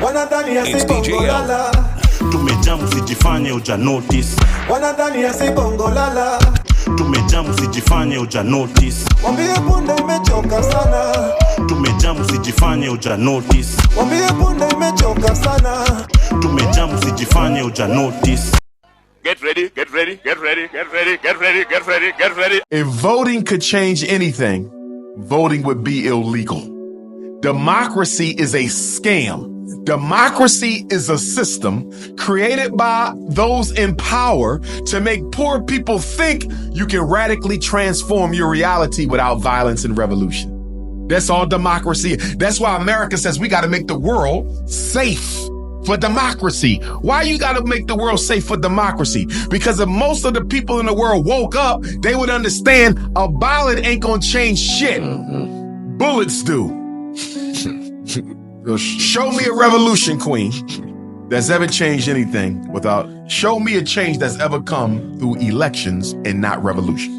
Wanadhani asibongo lala. Tumejamu sijifanye uja notice. Wanadhani asibongo lala. Tumejamu sijifanye uja notice. Wambie punde imechoka sana. Tumejamu sijifanye uja notice. Wambie punde imechoka sana. Tumejamu sijifanye uja notice. Get ready, get ready, get ready, get ready, get ready, get ready, get ready. If voting could change anything, voting would be illegal. Democracy is a scam. Democracy is a system created by those in power to make poor people think you can radically transform your reality without violence and revolution. That's all democracy. That's why America says we got to make the world safe for democracy. Why you got to make the world safe for democracy? Because if most of the people in the world woke up, they would understand a ballot ain't gonna change shit. Bullets do. Show me a revolution, Queen, that's ever changed anything without... Show me a change that's ever come through elections and not revolution.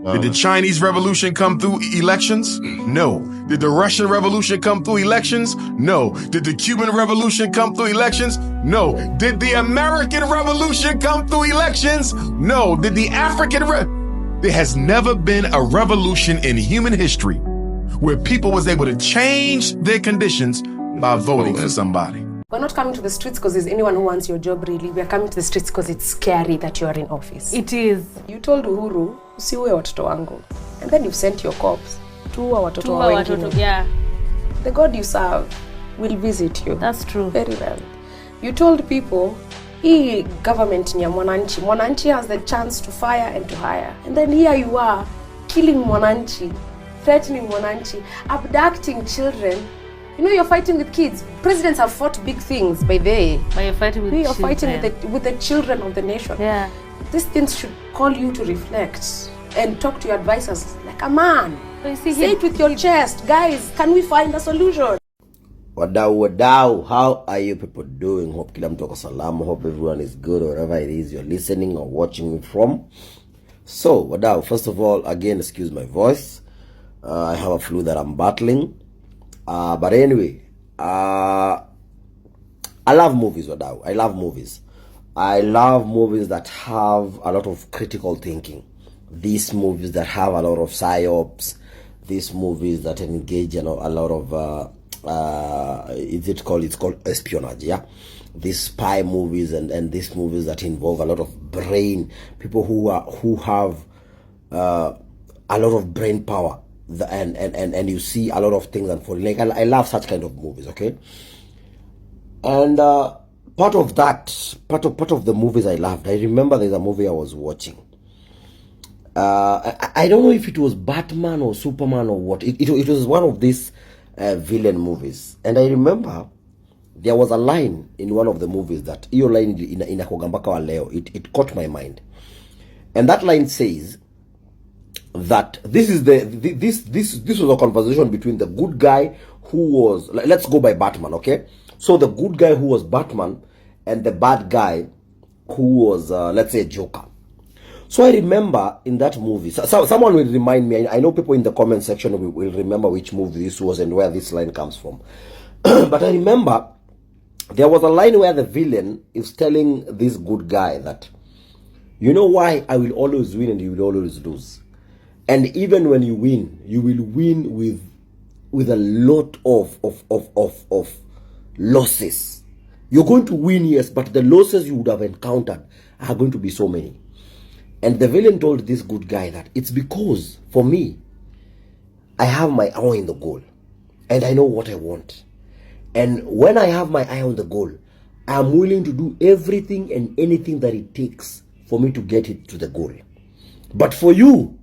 Did the Chinese Revolution come through elections? No. Did the Russian Revolution come through elections? No. Did the Cuban Revolution come through elections? No. Did the American Revolution come through elections? No. Did the African... There has never been a revolution in human history where people was able to change their conditions by voting for somebody. We're not coming to the streets because there's anyone who wants your job, really. We're coming to the streets because it's scary that you are in office. It is. You told Uhuru, usiue watoto wangu. And then you've sent your cops to watoto wa wengine. Yeah. The God you serve will visit you. That's true. Very well. You told people, hii government ni ya mwananchi. Mwananchi has the chance to fire and to hire. And then here you are, killing mwananchi, threatening mwananchi, abducting children. You know, you're fighting with kids. Presidents have fought big things by the way. But you're fighting with children. You're fighting with the children of the nation. Yeah. These things should call you to reflect and talk to your advisors like a man. So you see, say it with your chest. Guys, can we find a solution? Wadau, how are you people doing? Hope kila mtu ako salama. Hope everyone is good wherever it is you're listening or watching me from. So, wadau, first of all, again, excuse my voice. I have a flu that I'm battling. But anyway, I love movies, wadau. I love movies. I love movies that have a lot of critical thinking. These movies that have a lot of psyops. These movies that engage in a lot of it's called espionage, yeah. These spy movies and these movies that involve a lot of brain, people who have a lot of brain power, and you see a lot of things unfolding. Like I love such kind of movies, okay. And part of the movies I loved, I remember there's a movie I was watching. I don't know if it was Batman or Superman or what. It was one of these villain movies, and I remember there was a line in one of the movies that iyo line inakogambaka wa leo, it caught my mind, and that line says that this was a conversation between the good guy who was, let's go by Batman, okay? So the good guy who was Batman and the bad guy who was let's say Joker. So I remember in that movie, so someone will remind me, I know people in the comment section will remember which movie this was and where this line comes from. But I remember there was a line where the villain is telling this good guy that, you know why I will always win and you will always lose. And even when you win, you will win with a lot of losses. You're going to win, yes, but the losses you would have encountered are going to be so many. And the villain told this good guy that it's because, for me, I have my eye on the goal. And I know what I want. And when I have my eye on the goal, I'm willing to do everything and anything that it takes for me to get it to the goal. But for you,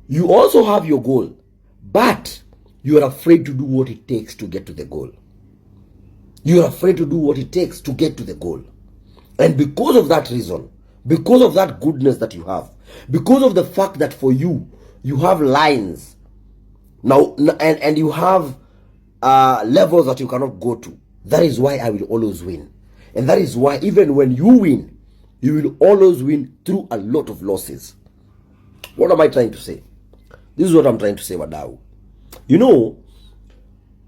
you also have your goal, but you are afraid to do what it takes to get to the goal. You are afraid to do what it takes to get to the goal. And because of that reason, because of that goodness that you have, because of the fact that for you, you have lines now, and you have levels that you cannot go to, that is why I will always win. And that is why even when you win, you will always win through a lot of losses. What am I trying to say? This is what I'm trying to say, wadau. You know,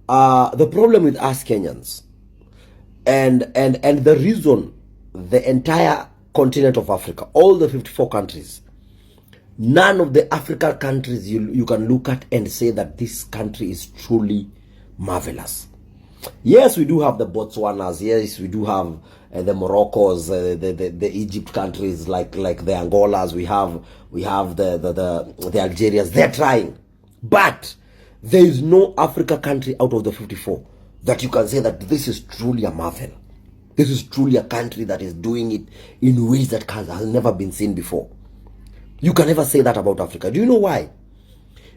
the problem with us Kenyans And the reason the entire continent of Africa, all the 54 countries, none of the African countries you can look at and say that this country is truly marvelous. Yes, we do have the Botswanas. Yes, we do have the Moroccos, the Egypt countries like the Angolas. We have the Algerians. They're trying, but there is no Africa country out of the 54 that you can say that this is truly a marvel. This is truly a country that is doing it in ways that has never been seen before. You can never say that about Africa. Do you know why?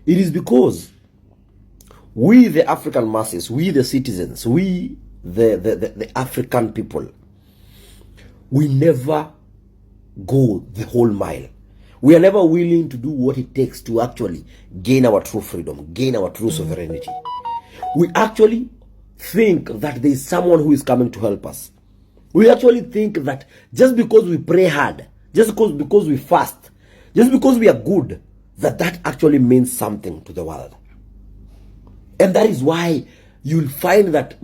It is because we, the African masses, we, the citizens, we, the African people, we never go the whole mile. We are never willing to do what it takes to actually gain our true freedom, gain our true sovereignty. We actually think that there is someone who is coming to help us. We actually think that just because we pray hard, just because we fast, just because we are good, that actually means something to the world. And that is why you'll find that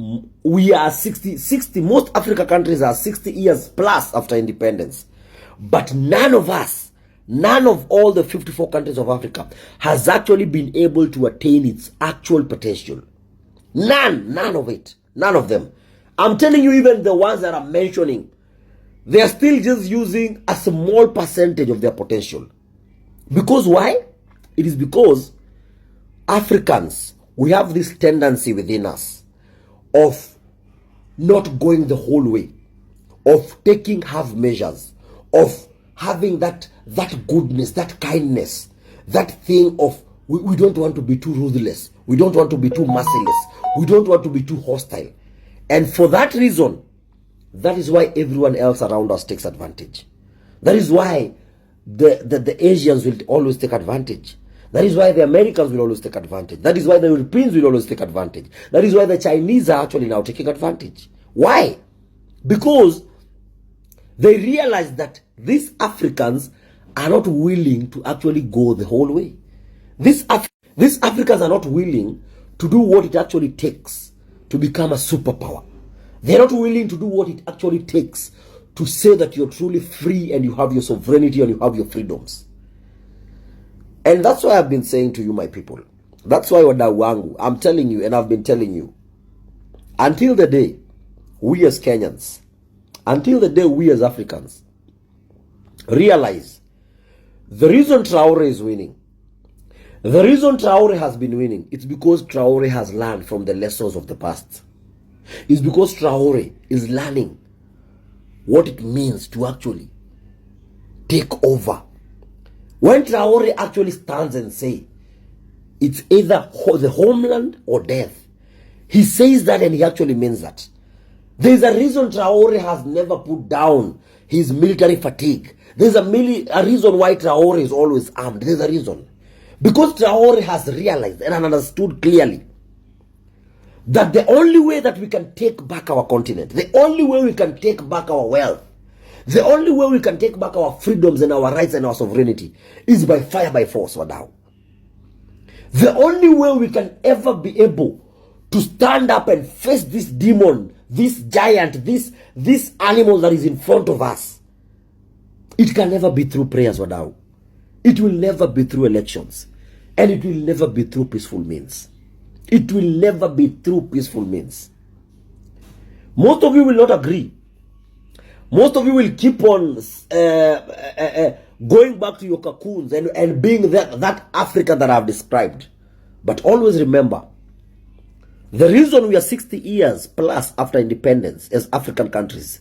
we are 60, most African countries are 60 years plus after independence. But none of us, none of all the 54 countries of Africa has actually been able to attain its actual potential. None of it. None of them. I'm telling you, even the ones that I'm mentioning, they are still just using a small percentage of their potential. Because why? It is because Africans, we have this tendency within us of not going the whole way, of taking half measures, of having that goodness, that kindness, that thing of we don't want to be too ruthless, we don't want to be too merciless, we don't want to be too hostile. And for that reason, that is why everyone else around us takes advantage. That is why the Asians will always take advantage. That is why the Americans will always take advantage. That is why the Europeans will always take advantage. That is why the Chinese are actually now taking advantage. Why? Because they realize that these Africans are not willing to actually go the whole way. These Africans are not willing to do what it actually takes to become a superpower. They're not willing to do what it actually takes to say that you're truly free and you have your sovereignty and you have your freedoms. And that's why I've been saying to you, my people, that's why wadau wangu, I'm telling you, and I've been telling you, until the day we as Kenyans, until the day we as Africans realize the reason Traore is winning, the reason Traore has been winning, it's because Traore has learned from the lessons of the past. It's because Traore is learning what it means to actually take over. When Traore actually stands and say, it's either the homeland or death, he says that and he actually means that. There's a reason Traore has never put down his military fatigue. There's a reason why Traore is always armed. There's a reason. Because Traore has realized and understood clearly that the only way that we can take back our continent, the only way we can take back our wealth, the only way we can take back our freedoms and our rights and our sovereignty is by fire, by force, wadau. The only way we can ever be able to stand up and face this demon, this giant, this animal that is in front of us, it can never be through prayers, wadau. It will never be through elections. And it will never be through peaceful means. It will never be through peaceful means. Most of you will not agree. Most of you will keep on going back to your cocoons and being that Africa that I've described. But always remember, the reason we are 60 years plus after independence as African countries,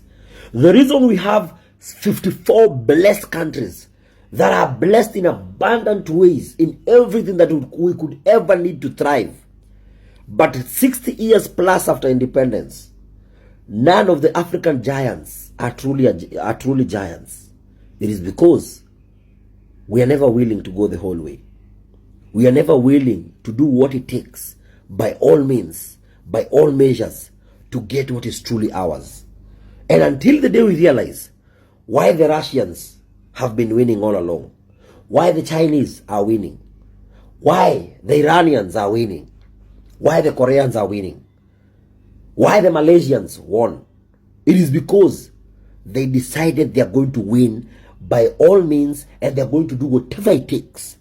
the reason we have 54 blessed countries that are blessed in abundant ways in everything that we could ever need to thrive, but 60 years plus after independence, none of the African giants are truly giants. It is because we are never willing to go the whole way. We are never willing to do what it takes by all means, by all measures, to get what is truly ours. And until the day we realize why the Russians have been winning all along, why the Chinese are winning, why the Iranians are winning, why the Koreans are winning, why the Malaysians won, It is because they decided they are going to win by all means, and they're going to do whatever it takes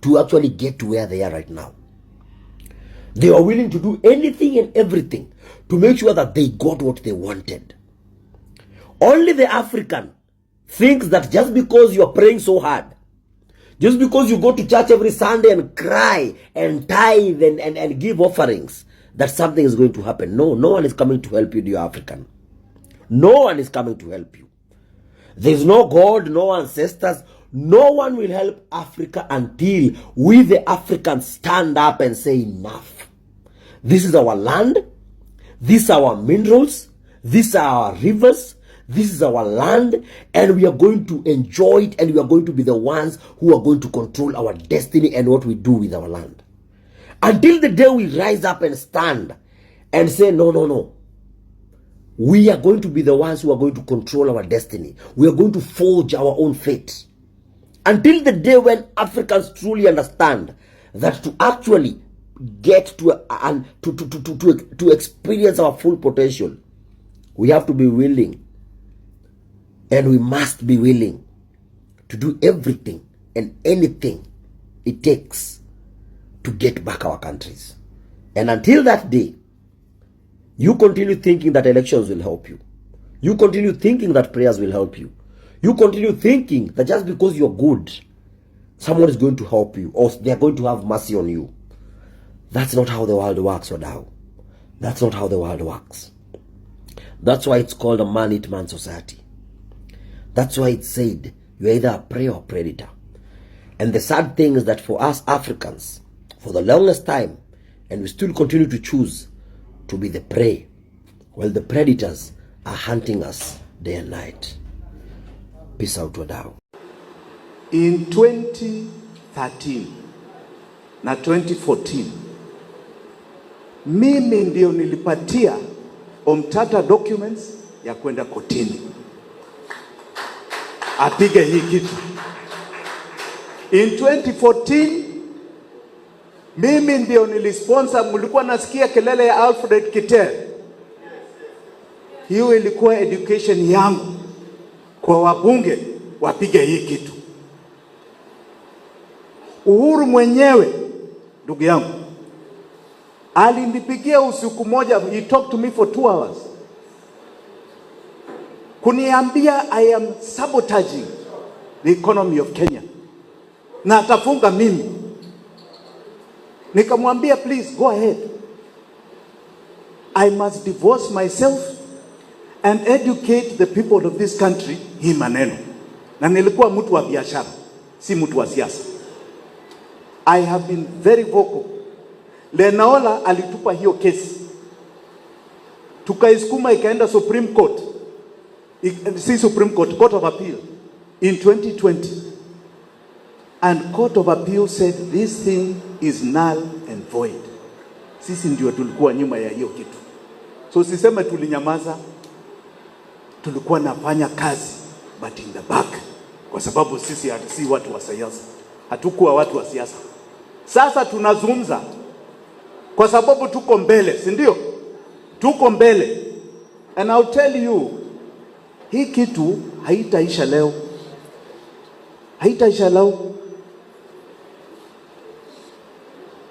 to actually get to where they are right now. They are willing to do anything and everything to make sure that they got what they wanted. Only the African thinks that just because you are praying so hard, just because you go to church every Sunday and cry and tithe and give offerings, that something is going to happen. No, no one is coming to help you, dear African. No one is coming to help you. There's no God, no ancestors. No one will help Africa until we the Africans stand up and say enough. This is our land. These are our minerals. These are our rivers. This is our land, and we are going to enjoy it, and we are going to be the ones who are going to control our destiny and what we do with our land. Until the day we rise up and stand and say, no, no, no. We are going to be the ones who are going to control our destiny. We are going to forge our own fate. Until the day when Africans truly understand that to actually get to experience our full potential, we have to be willing, and we must be willing to do everything and anything it takes to get back our countries. And until that day, you continue thinking that elections will help you. You continue thinking that prayers will help you. You continue thinking that just because you're good, someone is going to help you, or they're going to have mercy on you. That's not how the world works, Wadau. That's not how the world works. That's why it's called a man-eat-man society. That's why it's said you're either a prey or predator. And the sad thing is that for us Africans, for the longest time, and we still continue to choose to be the prey, while the predators are hunting us day and night. Peace out, Wadau. In 2013 na 2014, mimi ndio nilipatia Omtata documents ya kwenda kotini apige hii kitu. In 2014, mimi ndio nilisponsor, mulikuwa nasikia kelele ya Alfred Kitel. Hiyo ilikuwa education yangu kwa wabunge wapige hii kitu. Uhuru mwenyewe, ndugu yangu, alinipigia usiku moja, he talked to me for 2 hours. Kuniambia I am sabotaging the economy of Kenya. Na atafunga mimi. Nikamwambia, please go ahead. I must divorce myself and educate the people of this country hii maneno. Na nilikuwa mtu wa biashara, si mtu wa siasa. I have been very vocal. Lenaola alitupa hiyo kesi. Tukaiskuma ikaenda Supreme Court. See Supreme Court, Court of Appeal in 2020. And Court of Appeal said this thing is null and void. Sisi ndio tulikuwa nyuma ya hiyo kitu. So siseme tulinyamaza, tulikuwa nafanya kazi, but in the back. Kwa sababu sisi si watu wa siasa. Hatukuwa watu wa siasa. Sasa tunazungumza kwa sababu tuko mbele, si ndio? Tuko mbele. And I'll tell you, hii kitu haitaisha leo. Haitaisha leo.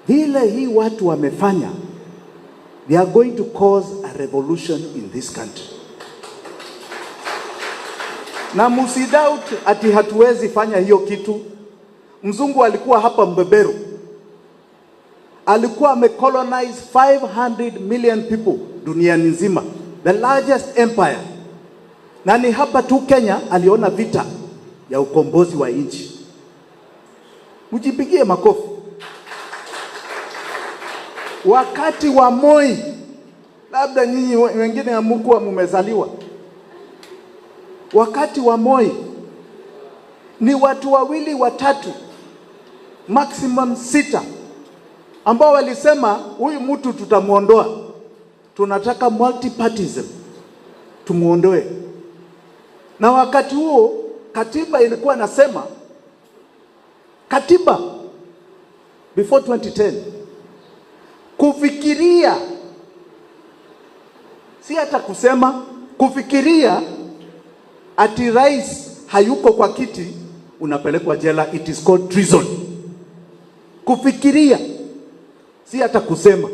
Vile hii watu wamefanya, they are going to cause a revolution in this country. Na musidoubt ati hatuwezi fanya hiyo kitu. Mzungu alikuwa hapa Mbeberu. Alikuwa amecolonize 500 million people duniani nzima. The largest empire. Na ni hapa tu Kenya aliona vita ya ukombozi wa nchi. Mjipigie makofi. Wakati wa Moi, labda nyinyi wengine hamkuwa mmezaliwa. Wakati wa Moi ni watu wawili watatu, maximum 6, ambao walisema huyu mtu tutamuondoa. Tunataka multipartyism. Tumuondoe. Na wakati huo katiba ilikuwa nasema, katiba before 2010, kufikiria, si hata kusema, Kufikiria ati rais hayuko kwa kiti unapelekwa jela, it is called treason. Kufikiria, si hata kusema.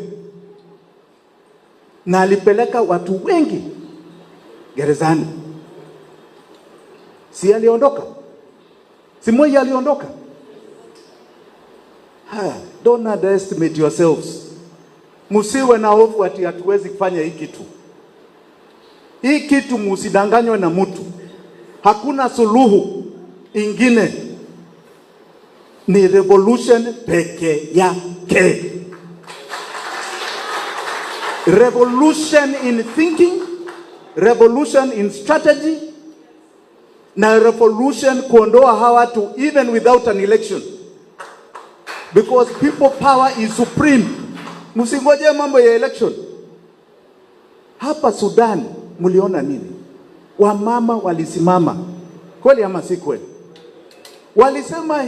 Na alipeleka watu wengi gerezani. Si aliondoka? Si Moi aliondoka? Don't underestimate yourselves. Musiwe na hofu ati hatuwezi kufanya hii kitu. Hii kitu musidanganywe na mtu. Hakuna suluhu ingine. Ni revolution peke yake. Revolution in thinking, revolution in strategy, na revolution kuondoa hawa watu even without an election. Because people power is supreme. Musingoje mambo ya election. Hapa Sudan muliona nini? Wamama walisimama. Kweli ama si kweli? Walisema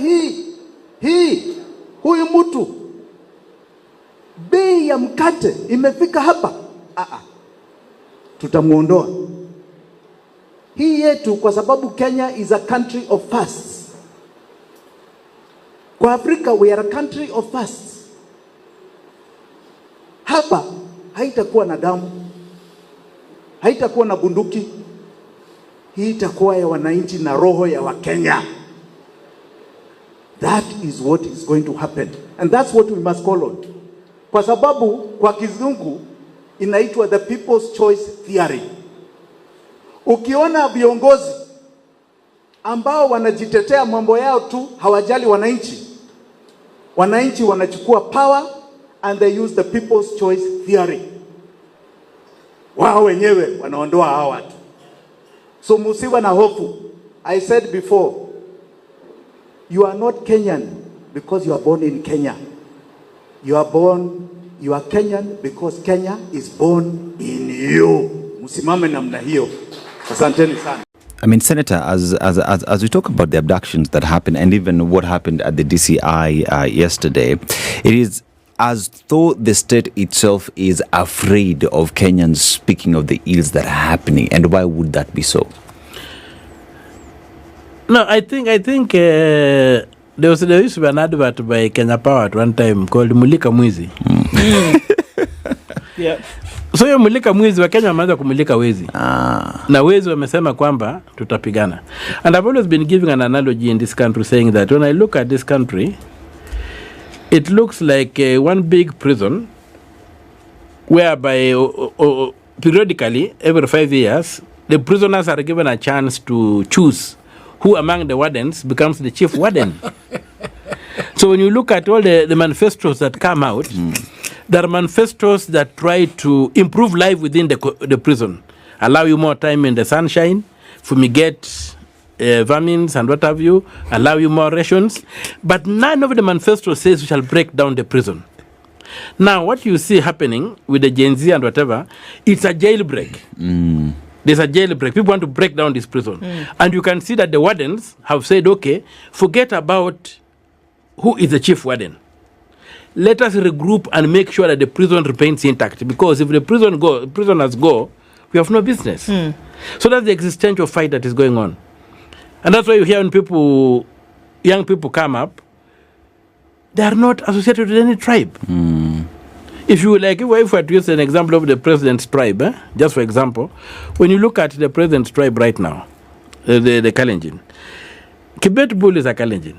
huyu mtu bei ya mkate imefika hapa. Tutamuondoa. Hii yetu kwa sababu Kenya is a country of fasts. Kwa Afrika we are a country of fasts. Hapa haitakuwa na damu. Haitakuwa na bunduki. Hii itakuwa ya wananchi na roho ya Wakenya. That is what is going to happen. And that's what we must call on. Kwa sababu kwa kizungu inaitwa the people's choice theory. Ukiona viongozi ambao wanajitetea mambo yao tu, hawajali wananchi. Wananchi wanachukua power and they use the people's choice theory. Wao wenyewe wanaondoa hao watu. So musiwe na hofu. I said before, you are not Kenyan because you are born in Kenya. You are Kenyan because Kenya is born in you. Musimame namna hiyo. Asanteni sana. I mean, Senator, as we talk about the abductions that happened and even what happened at the DCI yesterday, it is as though the state itself is afraid of Kenyans speaking of the ills that are happening. And why would that be so? No, I think there used to be an advert by Kenya Power at one time called Mulika Mwizi. Yeah. So hiyo mulika mwizi wa Kenya wameanza kumulika wezi. Na wezi wamesema kwamba tutapigana. And I've always been giving an analogy in this country saying that when I look at this country, it looks like one big prison whereby periodically every 5 years the prisoners are given a chance to choose who among the wardens becomes the chief warden. So when you look at all the manifestos that come out, there are manifestos that try to improve life within the prison, allow you more time in the sunshine, fumigate vermins and what have you, allow you more rations. But none of the manifestos says we shall break down the prison. Now, what you see happening with the Genz and whatever, it's a jailbreak. There's a jailbreak. People want to break down this prison. And you can see that the wardens have said, okay, forget about who is the chief warden. Let us regroup and make sure that the prison remains intact. Because if the prisoners go, we have no business. So that's the existential fight that is going on. And that's why you hear when young people come up, they are not associated with any tribe. If you like, if I were to use an example of the president's tribe, just for example, when you look at the president's tribe right now, the Kalenjin, Kibet Bull is a Kalenjin.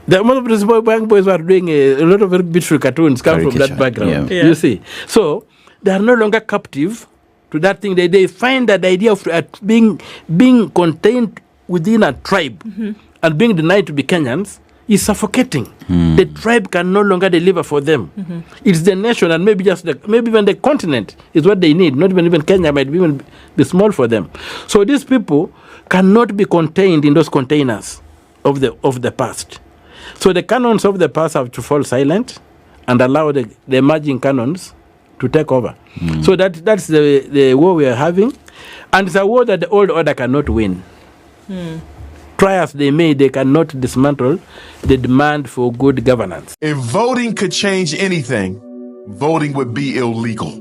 The most of the young boys were doing a lot of very beautiful cartoons come from that background. You see, so they are no longer captive to that thing. They find that the idea of being contained within a tribe and being denied to be Kenyans is suffocating. The tribe can no longer deliver for them. It's the nation and maybe even the continent is what they need. Not even Kenya might even be small for them. So these people cannot be contained in those containers of the past. So the canons of the past have to fall silent and allow the emerging canons to take over. So that's the war we are having. And it's a war that the old order cannot win. Try as they may, they cannot dismantle the demand for good governance. If voting could change anything, voting would be illegal.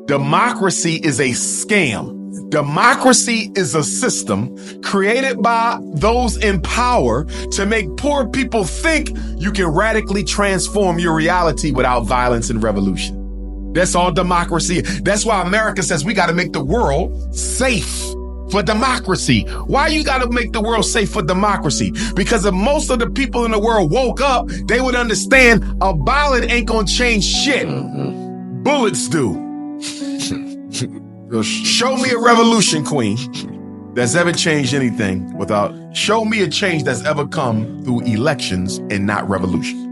Democracy is a scam. Democracy is a system created by those in power to make poor people think you can radically transform your reality without violence and revolution. That's all democracy. That's why America says we got to make the world safe for democracy. Why you got to make the world safe for democracy? Because if most of the people in the world woke up, they would understand a ballot ain't gonna change shit. Bullets do. Show me a revolution, queen, that's ever changed anything without... Show me a change that's ever come through elections and not revolution.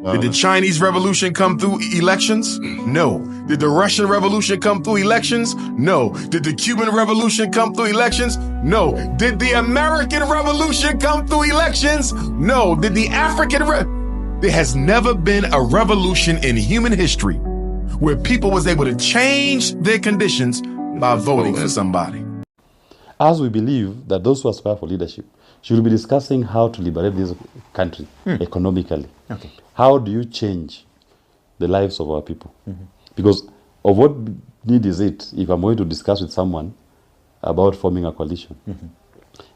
Did the Chinese revolution come through elections? No. Did the Russian revolution come through elections? No. Did the Cuban revolution come through elections? No. Did the American revolution come through elections? No. Did the African There has never been a revolution in human history where people was able to change their conditions by voting for somebody. As we believe that those who aspire for leadership should be discussing how to liberate this country economically. Okay. How do you change the lives of our people? Because of what need is it if I'm going to discuss with someone about forming a coalition?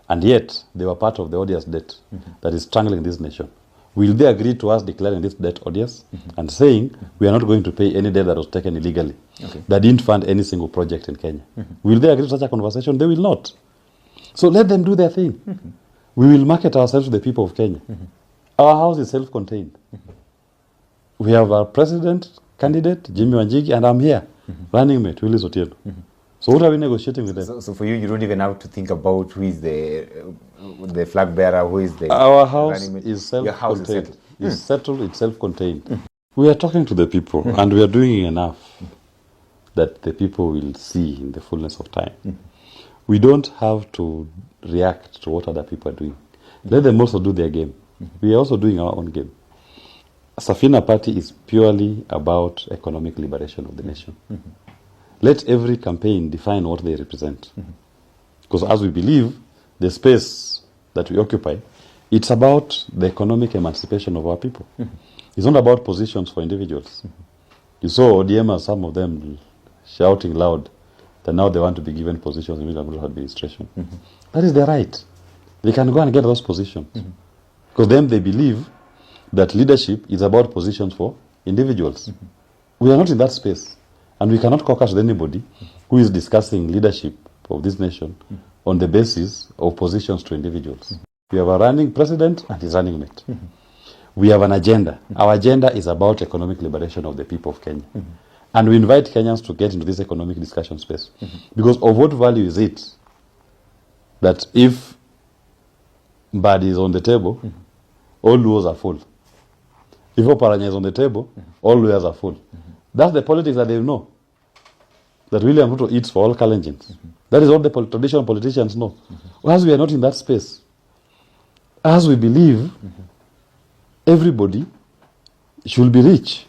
And yet they were part of the odious debt that is strangling this nation. Will they agree to us declaring this debt odious and saying we are not going to pay any debt that was taken illegally, that didn't fund any single project in Kenya? Will they agree to such a conversation? They will not. So let them do their thing. We will market ourselves to the people of Kenya. Our house is self-contained. We have our president candidate, Jimmy Wanjigi, and I'm here, running mate, Willis Otieno. So what are we negotiating with them? So for you, you don't even have to think about who is the flag bearer, who is the... Our house is self-contained. It's settled, it's self-contained. We are talking to the people, and we are doing enough that the people will see in the fullness of time. We don't have to react to what other people are doing. Let them also do their game. We are also doing our own game. Safina Party is purely about economic liberation of the nation. Let every campaign define what they represent. Because as we believe, the space that we occupy, it's about the economic emancipation of our people. It's not about positions for individuals. You saw ODM, some of them shouting loud that now they want to be given positions in William Ruto administration. That is their right. They can go and get those positions. Because then they believe that leadership is about positions for individuals. We are not in that space. And we cannot caucus with anybody who is discussing leadership of this nation on the basis of positions to individuals. We have a running president and his running mate. We have an agenda. Our agenda is about economic liberation of the people of Kenya. And we invite Kenyans to get into this economic discussion space. Because of what value is it that if Mbadi is on the table, all lawyers are full. If Oparanya is on the table, all lawyers are full. That's the politics that they know. That William Ruto eats for all Kalenjins. That is what the traditional politicians know. As we are not in that space, as we believe, everybody should be rich.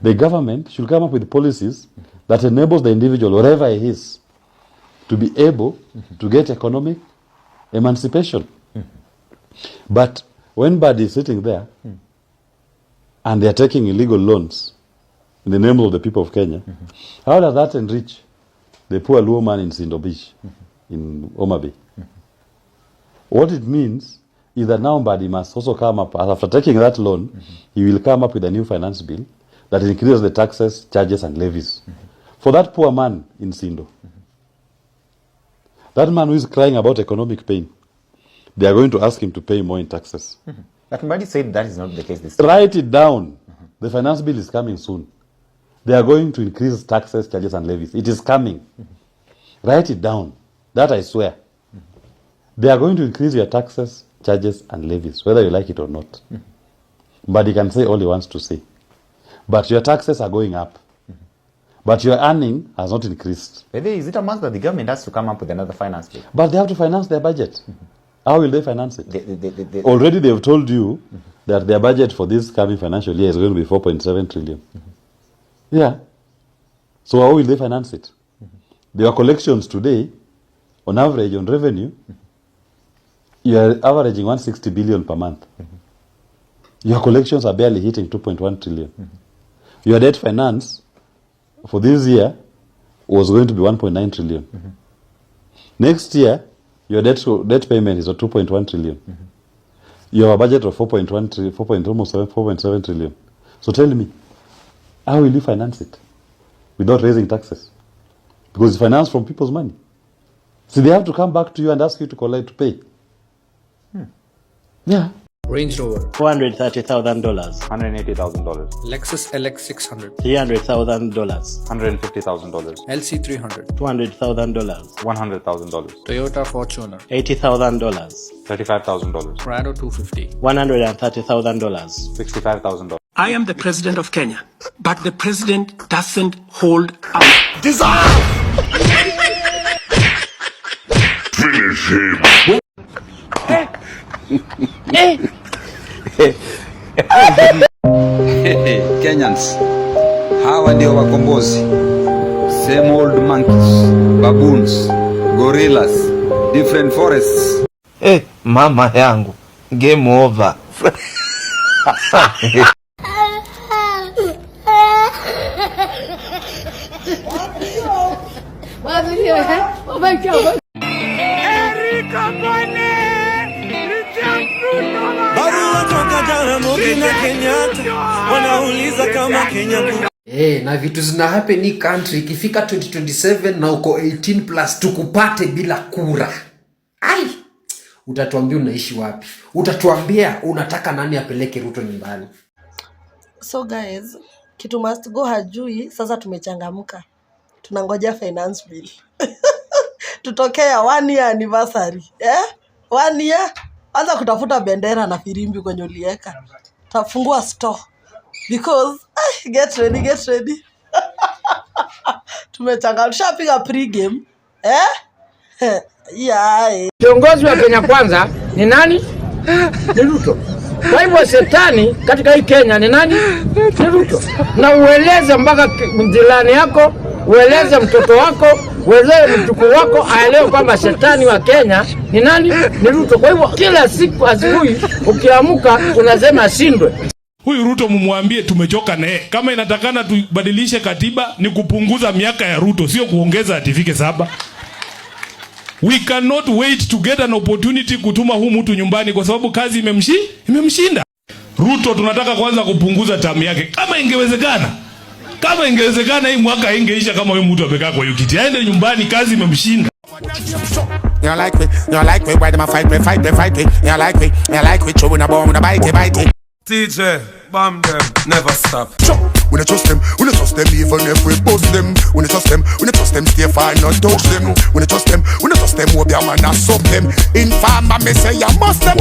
The government should come up with policies that enables the individual, wherever he is, to be able to get economic emancipation. But when Mbadi is sitting there, and they are taking illegal loans in the name of the people of Kenya, how does that enrich the poor Luo man in Sindo Beach, in Homa Bay? What it means is that now Mbadi must also come up, after taking that loan, he will come up with a new finance bill that increases the taxes, charges, and levies for that poor man in Sindo. That man who is crying about economic pain, they are going to ask him to pay more in taxes. But Mbadi said that is not the case this time. Write it down. The finance bill is coming soon. They are going to increase taxes, charges, and levies. It is coming. Write it down. That I swear. They are going to increase your taxes, charges, and levies, whether you like it or not. But he can say all he wants to say. But your taxes are going up. But your earning has not increased. Is it a must that the government has to come up with another finance bill? But they have to finance their budget. How will they finance it? Already they have told you that their budget for this coming financial year is going to be 4.7 trillion. Yeah. So how will they finance it? Their collections today, on average, on revenue, you are averaging 160 billion per month. Your collections are barely hitting 2.1 trillion. Your debt finance for this year was going to be 1.9 trillion. Next year, your debt payment is at 2.1 trillion. You have a budget of 4.7 trillion. So tell me, how will you finance it without raising taxes? Because it's financed from people's money. So they have to come back to you and ask you to collect, to pay. Yeah. Range Rover, $430,000. $180,000. Lexus LX 600, $300,000. $150,000. LC 300, $200,000. $100,000. Toyota Fortuner, $80,000. $35,000. Prado 250, $130,000. $65,000. I am the president of Kenya, but the president doesn't hold up. Finish him. Kenyans, hawa ndio wakombozi. Same old monkeys, baboons, gorillas, different forests. Mama yangu, game over. na vitu zina happen in country ikifika 2027 na uko 18 plus tukupate bila kura. Ai, utatuambia unaishi wapi? Utatuambia unataka nani apeleke Ruto nyumbani? So guys, kitu must go hajui, sasa tumechangamka. Tunangoja finance bill. Tutokea 1 year anniversary. 1 year. Anza kutafuta bendera na firimbi kwenye ulieka. Tafungua store. Because, get ready. Tumechangamka, tushapiga pre-game. Kiongozi wa Kenya kwanza ni nani? Ni Ruto. Kwa hivyo shetani katika hii Kenya ni nani? Ni Ruto. Na ueleze mpaka mjilani yako, ueleze mtoto wako, ueleze mtuku wako aelewe kwamba shetani wa Kenya ni nani? Ni Ruto. Kwa hivyo kila siku asubuhi ukiamka unasema ashindwe. Huyu Ruto mumwambie tumechoka naye. Kama inatakana tubadilishe katiba ni kupunguza miaka ya Ruto, sio kuongeza atifike 7. We cannot wait to get an opportunity kutuma huu mtu nyumbani kwa sababu kazi imemshinda. Ruto tunataka kwanza kupunguza term yake. Kama ingewezekana hii mwaka ingeisha kama huyu mtu amekaa kwa yukiti. Aende nyumbani, kazi imemshinda. You like me, why them a fight me? You like me, chewing a bomb, bite. TJ, bomb them, never stop. We don't trust them even if we bust them. We don't trust them, stay far, not touch them. We don't trust them, hope your man a suck them. Informer me say you must them.